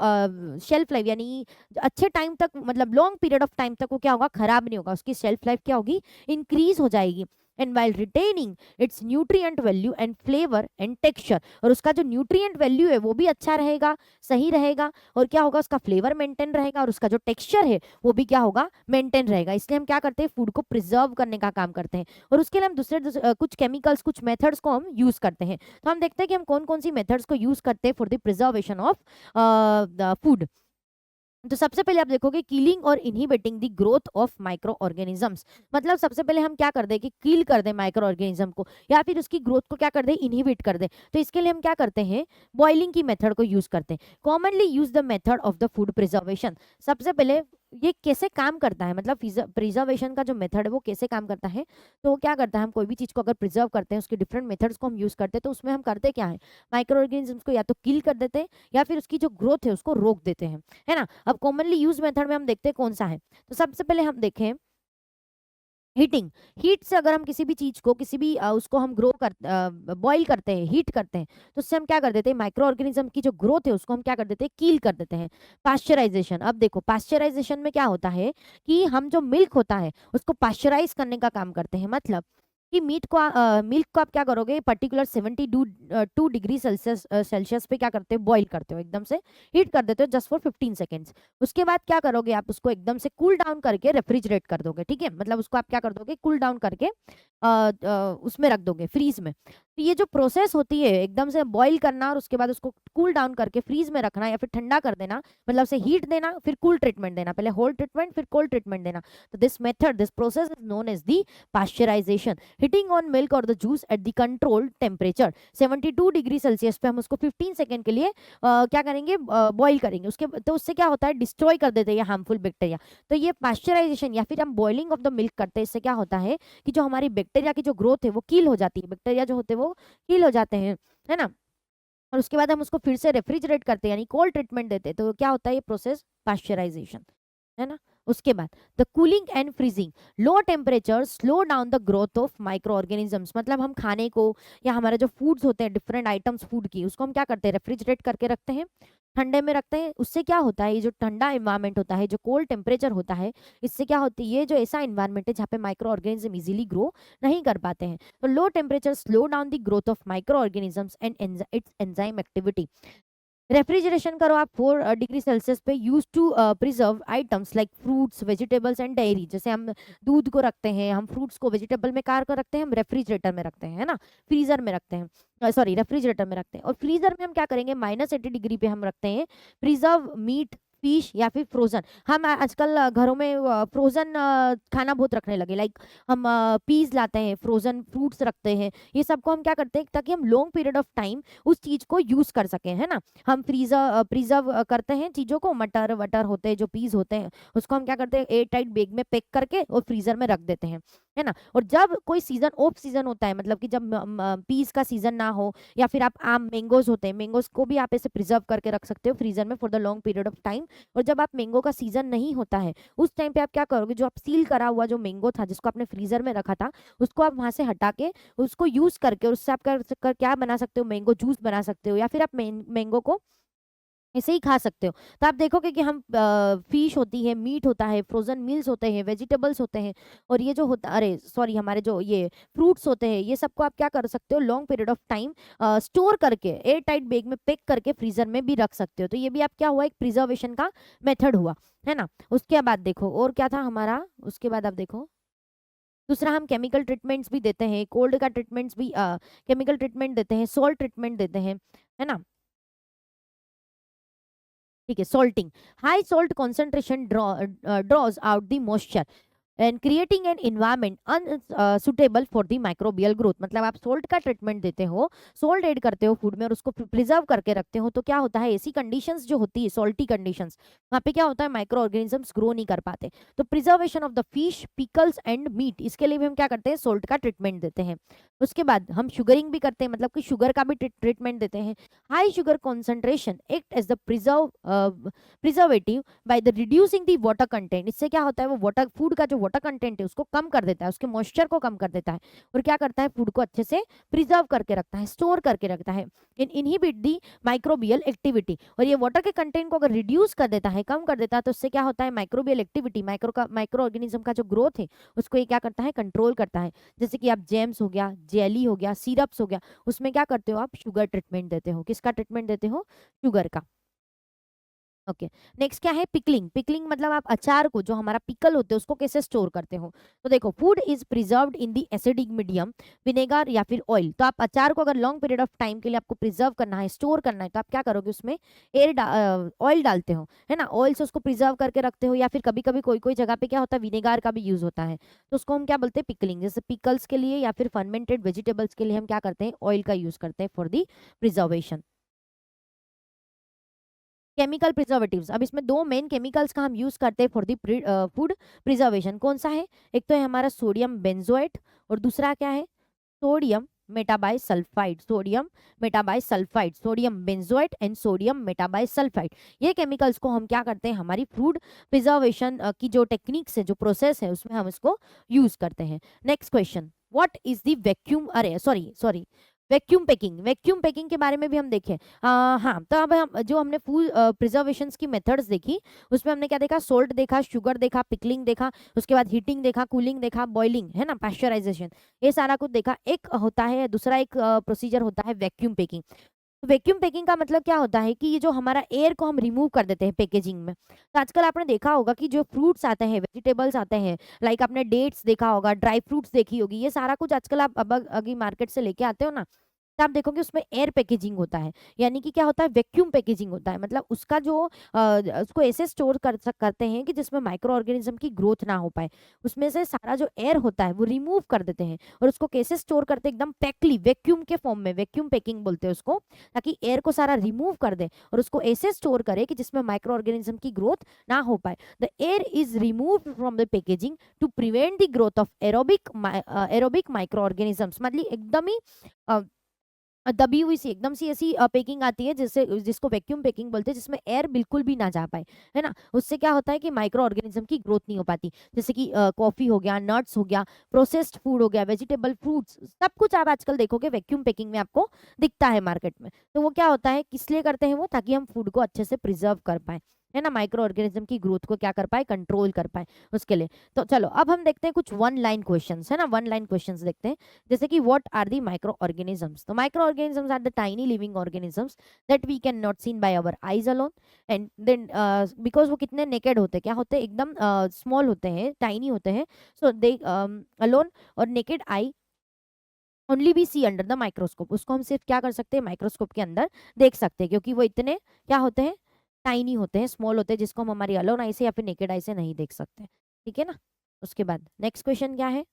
शेल्फ लाइफ यानी अच्छे टाइम तक, मतलब लॉन्ग पीरियड ऑफ टाइम तक वो क्या होगा, खराब नहीं होगा, उसकी शेल्फ लाइफ क्या होगी, इंक्रीज हो जाएगी। And while retaining it's nutrient value and flavour and texture, और उसका जो न्यूट्रिएंट वैल्यू है वो भी अच्छा रहेगा, सही रहेगा, और क्या होगा, उसका फ्लेवर मेंटेन रहेगा, और उसका जो टेक्सचर है वो भी क्या होगा, मेंटेन रहेगा। इसलिए हम क्या करते हैं, फूड को प्रिजर्व करने का काम करते हैं। और उसके लिए हम दूसरे कुछ केमिकल्स, कुछ मेथड्स को हम यूज करते हैं। तो हम देखते हैं कि हम कौन कौन सी मेथड्स को यूज करते हैं for the preservation of the food. तो सबसे पहले आप देखोगे किलिंग और inhibiting the growth of microorganisms. मतलब सबसे पहले हम क्या कर दें कि किल कर दें माइक्रो ऑर्गेनिज्म को, या फिर उसकी ग्रोथ को क्या कर दें, इनहिबिट कर दें। तो इसके लिए हम क्या करते हैं, बॉइलिंग की मेथड को यूज करते हैं। Commonly use the method of the food preservation. सबसे पहले ये कैसे काम करता है, मतलब प्रिजर्वेशन का जो मेथड है वो कैसे काम करता है। तो वो क्या करता है, हम कोई भी चीज को अगर प्रिजर्व करते हैं, उसके डिफरेंट मेथड्स को हम यूज करते हैं, तो उसमें हम करते क्या है, माइक्रो ऑर्गेनिजम्स को या तो किल कर देते हैं या फिर उसकी जो ग्रोथ है उसको रोक देते हैं, है ना। अब कॉमनली यूज मेथड में हम देखते हैं कौन सा है। तो सबसे पहले हम देखें हीटिंग। हीट से अगर हम किसी भी चीज को, किसी भी उसको हम ग्रो कर बॉईल करते हैं, हीट करते हैं, तो उससे हम क्या कर देते हैं, माइक्रो ऑर्गेनिज्म की जो ग्रोथ है उसको हम क्या कर देते हैं, कील कर देते हैं। पाश्चराइजेशन, अब देखो पाश्चराइजेशन में क्या होता है कि हम जो मिल्क होता है उसको पाश्चराइज करने का काम करते हैं। मतलब कि मिल्क को आप क्या करोगे, पर्टिकुलर 72 डिग्री सेल्सियस पे क्या करते हो, बॉईल करते हो, एकदम से हीट कर देते हो जस्ट फॉर 15 सेकेंड्स। उसके बाद क्या करोगे, आप उसको एकदम से कूल डाउन करके रेफ्रिजरेट कर दोगे, ठीक है। मतलब उसको आप क्या कर दोगे, कूल डाउन करके उसमें रख दोगे, फ्रीज में। तो ये जो प्रोसेस होती है एकदम से बॉईल करना और उसके बाद उसको कूल डाउन करके फ्रीज में रखना या फिर ठंडा कर देना, मतलब से हीट देना फिर कूल ट्रीटमेंट देना, पहले होल्ड ट्रीटमेंट फिर कोल्ड ट्रीटमेंट देना। तो this method, this process is known as the pasteurization. Heating on milk और the juice at the controlled temperature 72 degree Celsius पे हम उसको 15 सेकेंड के लिए क्या करेंगे, बॉईल करेंगे। उसके तो उससे क्या होता है, डिस्ट्रॉय कर देते हैं ये हार्मफुल बैक्टीरिया। तो ये पाश्चराइजेशन या फिर हम बॉइलिंग ऑफ द मिल्क करते हैं, इससे क्या होता है कि जो हमारी बैक्टीरिया की जो ग्रोथ है वो कील हो जाती है, बैक्टीरिया जो होते हैं वो कील हो जाते हैं, है ना। और उसके बाद हम उसको फिर से रेफ्रिजरेट करते हैं, यानी कोल्ड ट्रीटमेंट देते हैं। तो क्या होता है ये प्रोसेस, पाश्चराइजेशन, है ना। उसके बाद the cooling and freezing. Low temperature slow down the growth of microorganisms. मतलब हम खाने को या हमारे जो फूड्स होते हैं, डिफरेंट आइटम्स फूड की, उसको हम क्या करते हैं, रेफ्रिजरेट करके रखते हैं, ठंडे में रखते हैं। उससे क्या होता है, ये जो ठंडा इन्वायरमेंट होता है, जो कोल्ड टेम्परेचर होता है, इससे क्या होती है, ये जो ऐसा इन्वायरमेंट है जहाँ पे माइक्रो ऑर्गेनिज्म इजीली ग्रो नहीं कर पाते हैं। तो low temperature slow down the growth of microorganisms and its enzyme activity. Refrigeration करो आप 4 डिग्री सेल्सियस पे, use to preserve items like fruits, vegetables and dairy. जैसे हम दूध को रखते हैं, हम फ्रूट्स को वेजिटेबल में कार कर रखते हैं, हम रेफ्रिजरेटर में रखते हैं, है ना, फ्रीजर में रखते हैं, सॉरी रेफ्रिजरेटर में रखते हैं। और फ्रीजर में हम क्या करेंगे, -80 डिग्री पे हम रखते हैं प्रिजर्व मीट, फिश या फिर फ्रोजन। हम आजकल घरों में फ्रोजन खाना बहुत रखने लगे, लाइक हम पीस लाते हैं, फ्रोजन फ्रूट्स रखते हैं। ये सबको हम क्या करते हैं ताकि हम लॉन्ग पीरियड ऑफ टाइम उस चीज को यूज कर सकें, है ना। हम प्रिजर्व करते हैं चीजों को, मटर वटर होते हैं, जो पीस होते हैं, उसको हम क्या करते हैं, एयर टाइट बैग में पैक करके और फ्रीजर में रख देते हैं, है ना। और जब कोई सीजन ऑफ सीजन होता है, मतलब कि जब पीस का सीजन ना हो, या फिर आप आम मैंगोज होते हैं, मैंगोज को भी आप ऐसे प्रिजर्व करके रख सकते हो फ्रीजर में for the long period of time. और जब आप मैंगो का सीजन नहीं होता है, उस टाइम पे आप क्या करोगे, जो आप सील करा हुआ जो मैंगो था जिसको आपने फ्रीजर में रखा था, उसको आप वहां से हटा के उसको यूज करके, उससे आप क्या बना सकते हो, मैंगो जूस बना सकते हो, या फिर आप मैंगो को ऐसे ही खा सकते हो। तो आप देखोगे कि हम फिश होती है, मीट होता है, फ्रोजन मील्स होते हैं, वेजिटेबल्स होते हैं, और ये जो होता, अरे सॉरी, हमारे जो ये फ्रूट्स होते हैं, ये सबको आप क्या कर सकते हो, long period of time store करके एयर टाइट बैग में पैक करके फ्रीजर में भी रख सकते हो। तो ये भी आप क्या हुआ, एक प्रिजर्वेशन का मेथड हुआ, है ना। उसके बाद देखो और क्या था हमारा, उसके बाद आप देखो दूसरा, हम केमिकल ट्रीटमेंट्स भी देते हैं, कोल्ड का ट्रीटमेंट्स भी केमिकल ट्रीटमेंट देते हैं, सॉल्ट ट्रीटमेंट देते हैं, है ना। ठीक है, salting. High salt concentration draws out the moisture. And creating an environment unsuitable for the microbial growth. मतलब आप सोल्ट का ट्रीटमेंट देते हो, सोल्ट ऐड करते हो फूड में और उसको प्रिजर्व करके रखते हो, तो क्या होता है, ऐसी कंडीशंस जो होती है सॉल्टी कंडीशंस, वहाँ पे क्या होता है, माइक्रो ऑर्गेनिजम्स ग्रो नहीं कर पाते। तो preservation of the fish, pickles and meat, इसके लिए भी हम क्या करते हैं, सोल्ट का ट्रीटमेंट देते हैं। उसके बाद हम शुगरिंग भी करते हैं, मतलब कि शुगर का भी ट्रीटमेंट देते हैं। High sugar concentration act as the preservative by the reducing the water content. इससे क्या होता है, वो वाटर, फूड का जो वाटर कंटेंट है उसको कम कर देता है, उसके मॉइस्चर को कम कर देता है, और क्या करता है, फूड को अच्छे से प्रिजर्व करके रखता है, स्टोर करके रखता है। इनहिबिट दी माइक्रोबियल एक्टिविटी, और ये वाटर के कंटेंट को अगर रिड्यूस कर देता है, कम कर देता है, तो उससे क्या होता है, माइक्रोबियल एक्टिविटी, माइक्रो ऑर्गेनिज्म का जो ग्रोथ है उसको ये क्या करता है, कंट्रोल करता है। जैसे कि आप जेम्स हो गया, जेली हो गया, सिरप्स हो गया, उसमें क्या करते हो, आप शुगर ट्रीटमेंट देते हो। किसका ट्रीटमेंट देते हो, शुगर का। ओके, नेक्स्ट क्या है, पिकलिंग। पिकलिंग मतलब आप अचार को, जो हमारा पिकल होते हैं, उसको कैसे स्टोर करते हो। तो देखो, food is preserved in the acidic medium, vinegar या फिर ऑयल। तो आप अचार को अगर लॉन्ग पीरियड ऑफ टाइम के लिए आपको प्रिजर्व करना है, स्टोर करना है, तो आप क्या करोगे, उसमें ऑयल डालते हो, है ना, ऑयल से उसको प्रिजर्व करके रखते हो। या फिर कभी कभी कोई कोई जगह पे क्या होता है, विनेगर का भी यूज होता है, तो उसको हम क्या बोलते हैं, पिकलिंग। जैसे पिकल्स के लिए या फिर फर्मेंटेड वेजिटेबल्स के लिए हम क्या करते हैं, ऑयल का यूज करते हैं for the preservation. Chemical preservatives, अब इसमें दो मेन केमिकल्स का हम यूज करते हैं फॉर दी फूड प्रिजर्वेशन। कौन सा है, एक तो है हमारा सोडियम बेंजोएट, और दूसरा क्या है, sodium metabisulphite. Sodium metabisulphite, sodium benzoate and sodium metabisulphite. ये केमिकल्स को हम क्या करते हैं, हमारी फूड प्रिजर्वेशन की जो टेक्निक्स है, जो प्रोसेस है, उसमें हम इसको यूज करते हैं। Next question, what is the vacuum, अरे sorry sorry, vacuum packing. Vacuum packing के बारे में भी हम देखें। हाँ, तो अब हम जो हमने फूड प्रिजर्वेशन की मेथड्स देखी, उसमें हमने क्या देखा, सोल्ट देखा, शुगर देखा, पिकलिंग देखा, उसके बाद हीटिंग देखा, कूलिंग देखा, बॉइलिंग, है ना, पाश्चराइजेशन, ये सारा कुछ देखा। एक होता है, दूसरा एक प्रोसीजर होता है वैक्यूम पैकिंग। वैक्यूम पैकिंग का मतलब क्या होता है कि ये जो हमारा एयर को हम रिमूव कर देते हैं पैकेजिंग में। तो आजकल आपने देखा होगा कि जो फ्रूट्स आते हैं, वेजिटेबल्स आते हैं, लाइक आपने डेट्स देखा होगा, ड्राई फ्रूट्स देखी होगी, ये सारा कुछ आजकल आप अब अभी मार्केट से लेके आते हो ना, तो आप देखोगे उसमें एयर पैकेजिंग होता है। यानी कि क्या होता है, वैक्यूम पैकेजिंग होता है। मतलब उसका जो उसको ऐसे स्टोर करते हैं कि जिसमें माइक्रो ऑर्गेनिज्म की ग्रोथ ना हो पाए, उसमें से सारा जो एयर होता है वो रिमूव कर देते हैं, और उसको कैसे स्टोर करते हैं, एकदम पैकली वैक्यूम के फॉर्म में, वैक्यूम पैकिंग बोलते हैं उसको, ताकि एयर को सारा रिमूव कर दे और उसको ऐसे स्टोर करे कि जिसमें माइक्रो ऑर्गेनिज्म की ग्रोथ ना हो पाए। The air is remove from the packaging to prevent the growth of aerobic microorganisms. मतलब एकदम ही दबी हुई सी, एकदम सी ऐसी पैकिंग आती है, जिससे, जिसको वैक्यूम पैकिंग बोलते हैं, जिसमें एयर बिल्कुल भी ना जा पाए, है ना। उससे क्या होता है कि माइक्रो ऑर्गेनिज्म की ग्रोथ नहीं हो पाती। जैसे कि कॉफी हो गया, नट्स हो गया, प्रोसेस्ड फूड हो गया, वेजिटेबल, फ्रूट्स, सब कुछ आप आजकल देखोगे वैक्यूम पैकिंग में आपको दिखता है मार्केट में। तो वो क्या होता है, किस लिए करते हैं वो, ताकि हम फूड को अच्छे से प्रिजर्व कर पाए, है ना, माइक्रो ऑर्गेनिज्म की ग्रोथ को क्या कर पाए, कंट्रोल कर पाए, उसके लिए। तो चलो अब हम देखते हैं कुछ वन लाइन क्वेश्चंस, है ना, वन लाइन क्वेश्चंस देखते हैं। जैसे कि what are the micro organisms. तो micro organisms are the tiny living organisms that we can not seen by our eyes alone, and then because वो कितने नेकेड होते हैं, क्या होते हैं, एकदम स्मॉल होते हैं, टाइनी होते हैं, सो दे अलोन और naked eye only be see under the microscope. उसको हम सिर्फ क्या कर सकते हैं, माइक्रोस्कोप के अंदर देख सकते हैं, क्योंकि वो इतने क्या होते हैं, टाइनी होते हैं, स्मॉल होते हैं, जिसको हम हमारी अलोन आई से या फिर नेकेड आई से नहीं देख सकते। ठीक है ना। उसके बाद नेक्स्ट क्वेश्चन क्या है,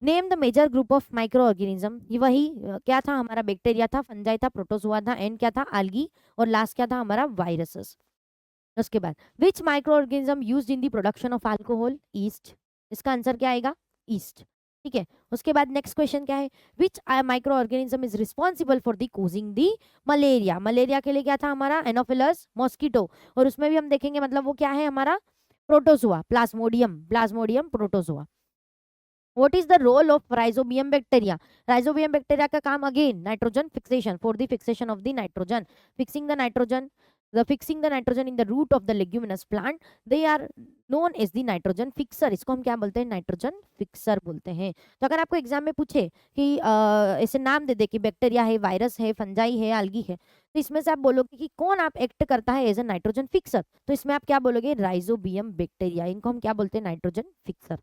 name the major group of microorganism. ये वही क्या था हमारा, बैक्टीरिया था, फंजाई था, प्रोटोजोआ था, एंड क्या था, algae, और लास्ट क्या था हमारा, वायरसेस। उसके बाद which micro organism used in the production of alcohol, yeast. इसका आंसर क्या आएगा, ईस्ट। ठीक है। उसके बाद नेक्स्ट क्वेश्चन क्या है, which micro organism is responsible for the causing the malaria. Malaria के लिए क्या था हमारा, एनोफिलस मॉस्किटो, और उसमें भी हम देखेंगे, मतलब वो क्या है हमारा, protozoa, Plasmodium, Plasmodium protozoa. What is the role of rhizobium bacteria? Rhizobium bacteria का काम again nitrogen fixation, for the fixation of the nitrogen, fixing the nitrogen, fixing the nitrogen in the root of the leguminous plant. They are known as the nitrogen fixer. इसको हम क्या बोलते हैं, nitrogen fixer बोलते हैं। तो अगर आपको एग्जाम में पूछे कि ऐसे नाम दे दे कि बैक्टीरिया है, वायरस है, फंजाई है, algae है, तो इसमें से आप बोलोगे कि कौन आप एक्ट करता है एज ए नाइट्रोजन फिक्सर, तो इसमें आप क्या बोलोगे, राइजोबियम बैक्टीरिया। इनको हम क्या बोलते हैं, nitrogen fixer.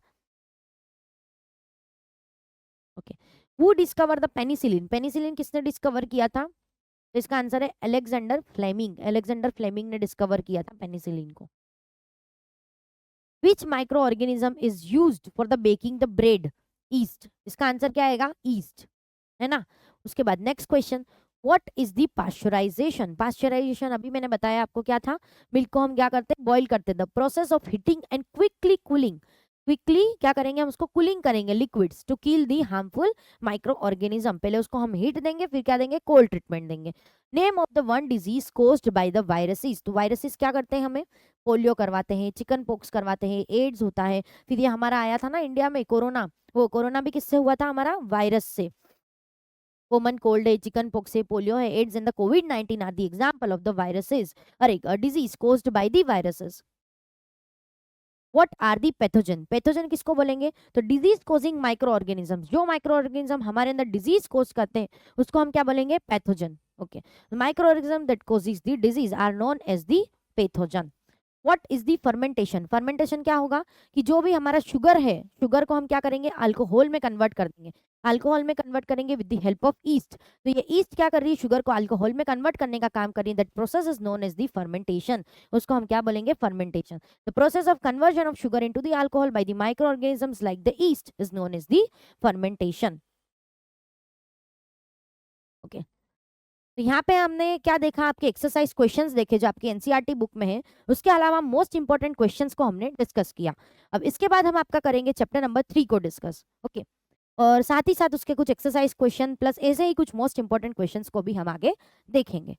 Okay. Who discover the penicillin. Penicillin किसने डिस्कवर किया था, तो इसका आंसर है अलेक्जेंडर फ्लेमिंग। अलेक्जेंडर फ्लेमिंग ने डिस्कवर किया था पेनिसिलिन को। Which micro organism is used for the baking the bread? Yeast. इसका आंसर क्या आएगा? ईस्ट, है ना। उसके बाद next question, what is the pasteurization? Pasteurization अभी मैंने बताया आपको क्या था, मिल्क को हम क्या करते हैं, बॉईल करते हैं। The process of heating and quickly cooling, quickly क्या करेंगे हम उसको कूलिंग करेंगे liquids to kill the harmful microorganism. पहले उसको हम हीट देंगे, फिर क्या देंगे, कोल्ड ट्रीटमेंट देंगे। Name of the one disease caused by the viruses. तो वायरसेस क्या करते हैं, हमें पोलियो करवाते हैं, चिकन पॉक्स करवाते हैं, एड्स होता है। फिर ये हमारा आया था ना इंडिया में कोरोना, वो कोरोना भी किससे हुआ था, हमारा वायरस से। कॉमन कोल्ड है, चिकन पॉक्स है, पोलियो है, एड्स एंड द कोविड-19 are the example of the viruses, अरे disease caused by the viruses. What are the pathogen? Pathogen किसको बोलेंगे, तो डिजीज कोजिंग माइक्रो ऑर्गेनिज्म। जो माइक्रो ऑर्गेनिज्म हमारे अंदर डिजीज कोज करते हैं उसको हम क्या बोलेंगे, pathogen. Okay, microorganism that causes the disease are known as the pathogen. What is the fermentation? Fermentation क्या होगा कि जो भी हमारा शुगर है, शुगर को हम क्या करेंगे, अल्कोहल में कन्वर्ट कर देंगे। अल्कोहल में कन्वर्ट करेंगे with the help of east. तो ये ईस्ट क्या कर रही है, शुगर को अल्कोहल में कन्वर्ट करने का काम कर रही है। That process is known as the fermentation. उसको हम क्या बोलेंगे, fermentation. The process of conversion of sugar into the alcohol by the micro organisms like the yeast is known as the fermentation. Okay, तो यहाँ पे हमने क्या देखा, आपके एक्सरसाइज क्वेश्चंस देखे जो आपकी एनसीईआरटी बुक में है। उसके अलावा मोस्ट इंपॉर्टेंट क्वेश्चंस को हमने डिस्कस किया। अब इसके बाद हम आपका करेंगे चैप्टर नंबर 3 को डिस्कस। ओके, और साथ ही साथ उसके कुछ एक्सरसाइज क्वेश्चन प्लस ऐसे ही कुछ मोस्ट इंपॉर्टेंट क्वेश्चंस को भी हम आगे देखेंगे।